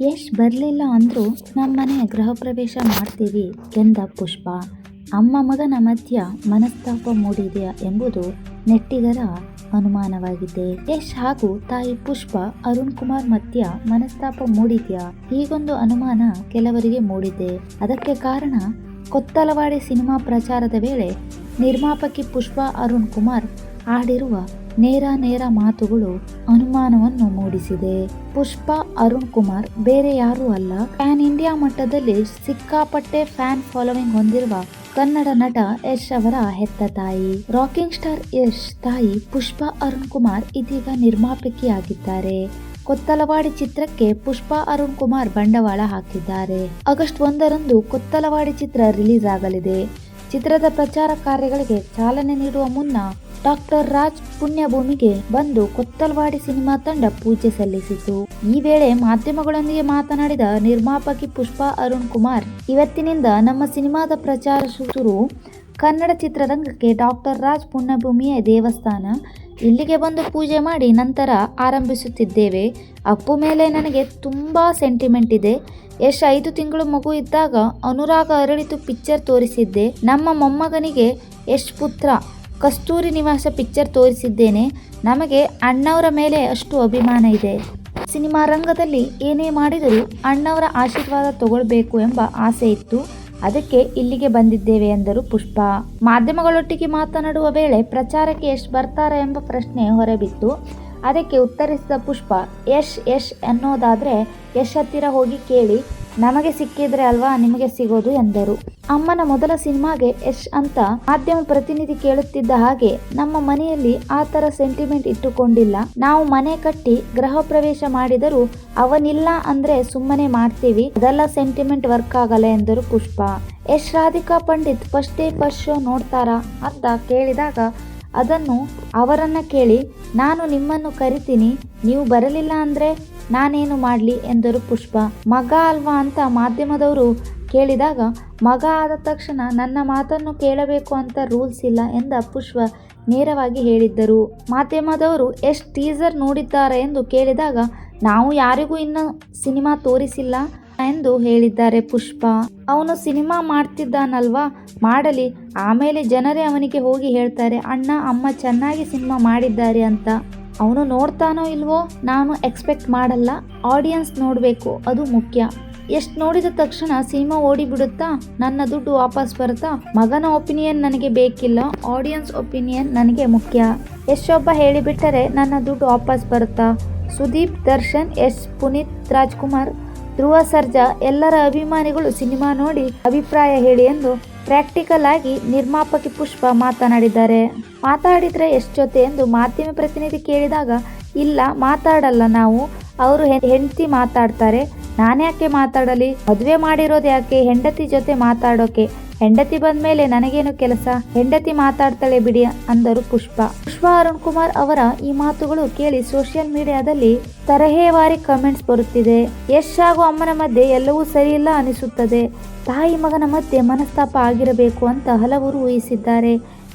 ಯಶ್ ಬರಲಿಲ್ಲ ಅಂದರೂ ನಮ್ಮನೆ ಗೃಹ ಪ್ರವೇಶ ಮಾಡ್ತೀವಿ ಎಂದ ಪುಷ್ಪ. ಅಮ್ಮ ಮಗನ ಮಧ್ಯ ಮನಸ್ತಾಪ ಮೂಡಿದೆಯಾ ಎಂಬುದು ನೆಟ್ಟಿಗರ ಅನುಮಾನವಾಗಿದೆ. ಯಶ್ ಹಾಗೂ ತಾಯಿ ಪುಷ್ಪ ಅರುಣ್ ಕುಮಾರ್ ಮಧ್ಯ ಮನಸ್ತಾಪ ಮೂಡಿದೆಯಾ? ಹೀಗೊಂದು ಅನುಮಾನ ಕೆಲವರಿಗೆ ಮೂಡಿದೆ. ಅದಕ್ಕೆ ಕಾರಣ ಕೊತ್ತಲವಾಡಿ ಸಿನಿಮಾ ಪ್ರಚಾರದ ವೇಳೆ ನಿರ್ಮಾಪಕಿ ಪುಷ್ಪ ಅರುಣ್ ಕುಮಾರ್ ಆಡಿರುವ ನೇರ ಮಾತುಗಳು ಅನುಮಾನವನ್ನು ಮೂಡಿಸಿದೆ. ಪುಷ್ಪ ಅರುಣ್ ಕುಮಾರ್ ಬೇರೆ ಯಾರೂ ಅಲ್ಲ, ಪ್ಯಾನ್ ಇಂಡಿಯಾ ಮಟ್ಟದಲ್ಲಿ ಸಿಕ್ಕಾಪಟ್ಟೆ ಫ್ಯಾನ್ ಫಾಲೋವಿಂಗ್ ಹೊಂದಿರುವ ಕನ್ನಡ ನಟ ಯಶ್ ಅವರ ಹೆತ್ತ ತಾಯಿ. ರಾಕಿಂಗ್ ಸ್ಟಾರ್ ಯಶ್ ತಾಯಿ ಪುಷ್ಪ ಅರುಣ್ ಕುಮಾರ್ ಇದೀಗ ನಿರ್ಮಾಪಕಿಯಾಗಿದ್ದಾರೆ. ಕೊತ್ತಲವಾಡಿ ಚಿತ್ರಕ್ಕೆ ಪುಷ್ಪ ಅರುಣ್ ಕುಮಾರ್ ಬಂಡವಾಳ ಹಾಕಿದ್ದಾರೆ. ಆಗಸ್ಟ್ 1ರಂದು ಕೊತ್ತಲವಾಡಿ ಚಿತ್ರ ರಿಲೀಸ್ ಆಗಲಿದೆ. ಚಿತ್ರದ ಪ್ರಚಾರ ಕಾರ್ಯಗಳಿಗೆ ಚಾಲನೆ ನೀಡುವ ಮುನ್ನ ಡಾಕ್ಟರ್ ರಾಜ್ ಪುಣ್ಯಭೂಮಿಗೆ ಬಂದು ಕೊತ್ತಲವಾಡಿ ಸಿನಿಮಾ ತಂಡ ಪೂಜೆ ಸಲ್ಲಿಸಿತು. ಈ ವೇಳೆ ಮಾಧ್ಯಮಗಳೊಂದಿಗೆ ಮಾತನಾಡಿದ ನಿರ್ಮಾಪಕಿ ಪುಷ್ಪ ಅರುಣ್ ಕುಮಾರ್, ಇವತ್ತಿನಿಂದ ನಮ್ಮ ಸಿನಿಮಾದ ಪ್ರಚಾರ ಶುರು. ಕನ್ನಡ ಚಿತ್ರರಂಗಕ್ಕೆ ಡಾಕ್ಟರ್ ರಾಜ್ ಪುಣ್ಯಭೂಮಿಯ ದೇವಸ್ಥಾನ. ಇಲ್ಲಿಗೆ ಬಂದು ಪೂಜೆ ಮಾಡಿ ನಂತರ ಆರಂಭಿಸುತ್ತಿದ್ದೇವೆ. ಅಪ್ಪು ಮೇಲೆ ನನಗೆ ತುಂಬಾ ಸೆಂಟಿಮೆಂಟ್ ಇದೆ. ಯಶ್ 5 ತಿಂಗಳು ಮಗು ಇದ್ದಾಗ ಅನುರಾಗ ಅರಳಿತು ಪಿಕ್ಚರ್ ತೋರಿಸಿದ್ದೆ. ನಮ್ಮ ಮೊಮ್ಮಗನಿಗೆ ಯಶ್ ಪುತ್ರ ಕಸ್ತೂರಿ ನಿವಾಸ ಪಿಕ್ಚರ್ ತೋರಿಸಿದ್ದೇನೆ. ನಮಗೆ ಅಣ್ಣವರ ಮೇಲೆ ಅಷ್ಟು ಅಭಿಮಾನ ಇದೆ. ಸಿನಿಮಾ ರಂಗದಲ್ಲಿ ಏನೇ ಮಾಡಿದರೂ ಅಣ್ಣವರ ಆಶೀರ್ವಾದ ತಗೊಳ್ಬೇಕು ಎಂಬ ಆಸೆ ಇತ್ತು. ಅದಕ್ಕೆ ಇಲ್ಲಿಗೆ ಬಂದಿದ್ದೇವೆ ಎಂದರು ಪುಷ್ಪ. ಮಾಧ್ಯಮಗಳೊಟ್ಟಿಗೆ ಮಾತನಾಡುವ ವೇಳೆ ಪ್ರಚಾರಕ್ಕೆ ಯಶ್ ಬರ್ತಾರಾ ಎಂಬ ಪ್ರಶ್ನೆ ಹೊರಬಿತ್ತು. ಅದಕ್ಕೆ ಉತ್ತರಿಸಿದ ಪುಷ್ಪ, ಯಶ್ ಅನ್ನೋದಾದ್ರೆ ಯಶ್ ಹತ್ತಿರ ಹೋಗಿ ಕೇಳಿ, ನಮಗೆ ಸಿಕ್ಕಿದ್ರೆ ಅಲ್ವಾ ನಿಮಗೆ ಸಿಗೋದು ಎಂದರು. ಅಮ್ಮನ ಮೊದಲ ಸಿನಿಮಾಗೆ ಯಶ್ ಅಂತ ಮಾಧ್ಯಮ ಪ್ರತಿನಿಧಿ ಕೇಳುತ್ತಿದ್ದ ಹಾಗೆ ನಮ್ಮ ಮನೆಯಲ್ಲಿ ಆ ತರ ಸೆಂಟಿಮೆಂಟ್ ಇಟ್ಟುಕೊಂಡಿಲ್ಲ. ನಾವು ಮನೆ ಕಟ್ಟಿ ಗೃಹ ಪ್ರವೇಶ ಮಾಡಿದರೂ ಅವನಿಲ್ಲ ಅಂದ್ರೆ ಸುಮ್ಮನೆ ಮಾಡ್ತೀವಿ. ಅದೆಲ್ಲ ಸೆಂಟಿಮೆಂಟ್ ವರ್ಕ್ ಆಗಲ್ಲ ಎಂದರು Pushpa. Yash Radhika Pandit first day first show ನೋಡ್ತಾರಾ ಅಂತ ಕೇಳಿದಾಗ ಅದನ್ನು ಅವರನ್ನ ಕೇಳಿ, ನಾನು ನಿಮ್ಮನ್ನು ಕರಿತೀನಿ, ನೀವು ಬರಲಿಲ್ಲ ಅಂದ್ರೆ ನಾನೇನು ಮಾಡ್ಲಿ ಎಂದರು ಪುಷ್ಪ. ಮಗ ಅಲ್ವಾ ಅಂತ ಮಾಧ್ಯಮದವರು ಕೇಳಿದಾಗ, ಮಗ ಆದ ತಕ್ಷಣ ನನ್ನ ಮಾತನ್ನು ಕೇಳಬೇಕು ಅಂತ ರೂಲ್ಸ್ ಇಲ್ಲ ಎಂದ ಪುಷ್ಪ ನೇರವಾಗಿ ಹೇಳಿದ್ದರು. ಮಾಧ್ಯಮದವರು ಯಶ್ ಟೀಸರ್ ನೋಡಿದ್ದಾರೆ ಎಂದು ಕೇಳಿದಾಗ, ನಾವು ಯಾರಿಗೂ ಇನ್ನು ಸಿನಿಮಾ ತೋರಿಸಿಲ್ಲ ಎಂದು ಹೇಳಿದ್ದಾರೆ ಪುಷ್ಪ. ಅವನು ಸಿನಿಮಾ ಮಾಡ್ತಿದ್ದಾನಲ್ವಾ, ಮಾಡಲಿ, ಆಮೇಲೆ ಜನರೇ ಅವನಿಗೆ ಹೋಗಿ ಹೇಳ್ತಾರೆ ಅಣ್ಣ ಅಮ್ಮ ಚೆನ್ನಾಗಿ ಸಿನಿಮಾ ಮಾಡಿದ್ದಾರೆ ಅಂತ. ಅವನು ನೋಡ್ತಾನೋ ಇಲ್ವೋ ನಾನು ಎಕ್ಸ್ಪೆಕ್ಟ್ ಮಾಡಲ್ಲ, ಆಡಿಯನ್ಸ್ ನೋಡಬೇಕು, ಅದು ಮುಖ್ಯ. ಎಷ್ಟು ನೋಡಿದ ತಕ್ಷಣ ಸಿನಿಮಾ ಓಡಿಬಿಡುತ್ತಾ, ನನ್ನ ದುಡ್ಡು ವಾಪಸ್ ಬರುತ್ತಾ? ಮಗನ ಒಪಿನಿಯನ್ ನನಗೆ ಬೇಕಿಲ್ಲ, ಆಡಿಯನ್ಸ್ ಒಪಿನಿಯನ್ ನನಗೆ ಮುಖ್ಯ. ಯಶೊಬ್ಬ ಹೇಳಿಬಿಟ್ಟರೆ ನನ್ನ ದುಡ್ಡು ವಾಪಸ್ ಬರುತ್ತಾ? ಸುದೀಪ್, ದರ್ಶನ್, ಯಶ್, ಪುನೀತ್ ರಾಜ್ಕುಮಾರ್, ಧ್ರುವ ಸರ್ಜಾ ಎಲ್ಲರ ಅಭಿಮಾನಿಗಳು ಸಿನಿಮಾ ನೋಡಿ ಅಭಿಪ್ರಾಯ ಹೇಳಿ ಎಂದು ಪ್ರಾಕ್ಟಿಕಲ್ ಆಗಿ ನಿರ್ಮಾಪಕಿ ಪುಷ್ಪ ಮಾತನಾಡಿದ್ದಾರೆ. ಮಾತಾಡಿದ್ರೆ ಯಶ್ ಜೊತೆ ಎಂದು ಮಾಧ್ಯಮ ಪ್ರತಿನಿಧಿ ಕೇಳಿದಾಗ, ಇಲ್ಲ ಮಾತಾಡಲ್ಲ ನಾವು, ಅವರು ಹೆಂಡತಿ ಮಾತಾಡ್ತಾರೆ, ನಾನ್ಯಾಕೆ ಮಾತಾಡಲಿ, ಮದುವೆ ಮಾಡಿರೋದು ಯಾಕೆ, ಹೆಂಡತಿ ಜೊತೆ ಮಾತಾಡೋಕೆ, ಹೆಂಡತಿ ಬಂದ್ಮೇಲೆ ನನಗೇನು ಕೆಲಸ, ಹೆಂಡತಿ ಮಾತಾಡ್ತಾಳೆ ಬಿಡಿ ಅಂದರು ಪುಷ್ಪ. ಅರುಣ್ ಕುಮಾರ್ ಅವರ ಈ ಮಾತುಗಳು ಕೇಳಿ ಸೋಷಿಯಲ್ ಮೀಡಿಯಾದಲ್ಲಿ ತರಹೇವಾರಿ ಕಮೆಂಟ್ಸ್ ಬರುತ್ತಿದೆ. ಯಶ್ ಹಾಗೂ ಅಮ್ಮನ ಮಧ್ಯೆ ಎಲ್ಲವೂ ಸರಿಯಿಲ್ಲ ಅನಿಸುತ್ತದೆ. ತಾಯಿ ಮಗನ ಮಧ್ಯೆ ಮನಸ್ತಾಪ ಆಗಿರಬೇಕು ಅಂತ ಹಲವರು ಊಹಿಸಿದ್ದಾರೆ.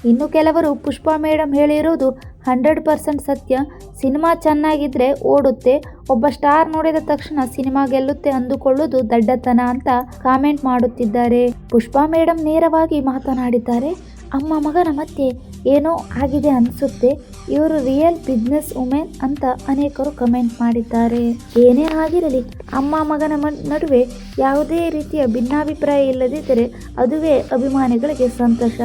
ಇನ್ನು ಕೆಲವರು ಪುಷ್ಪ ಮೇಡಮ್ ಹೇಳಿರೋದು 100% ಸತ್ಯ, ಸಿನಿಮಾ ಚೆನ್ನಾಗಿದ್ರೆ ಓಡುತ್ತೆ, ಒಬ್ಬ ಸ್ಟಾರ್ ನೋಡಿದ ತಕ್ಷಣ ಸಿನಿಮಾ ಗೆಲ್ಲುತ್ತೆ ಅಂದುಕೊಳ್ಳೋದು ದಡ್ಡತನ ಅಂತ ಕಾಮೆಂಟ್ ಮಾಡುತ್ತಿದ್ದಾರೆ. ಪುಷ್ಪ ಮೇಡಮ್ ನೇರವಾಗಿ ಮಾತನಾಡಿದ್ದಾರೆ. ಅಮ್ಮ ಮಗನ ಮಧ್ಯೆ ಏನೋ ಆಗಿದೆ ಅನಿಸುತ್ತೆ, ಇವರು ರಿಯಲ್ ಬಿಸ್ನೆಸ್ ವುಮೆನ್ ಅಂತ ಅನೇಕರು ಕಮೆಂಟ್ ಮಾಡಿದ್ದಾರೆ. ಏನೇ ಆಗಿರಲಿ, ಅಮ್ಮ ಮಗನ ನಡುವೆ ಯಾವುದೇ ರೀತಿಯ ಭಿನ್ನಾಭಿಪ್ರಾಯ ಇಲ್ಲದಿದ್ದರೆ ಅದುವೇ ಅಭಿಮಾನಿಗಳಿಗೆ ಸಂತೋಷ.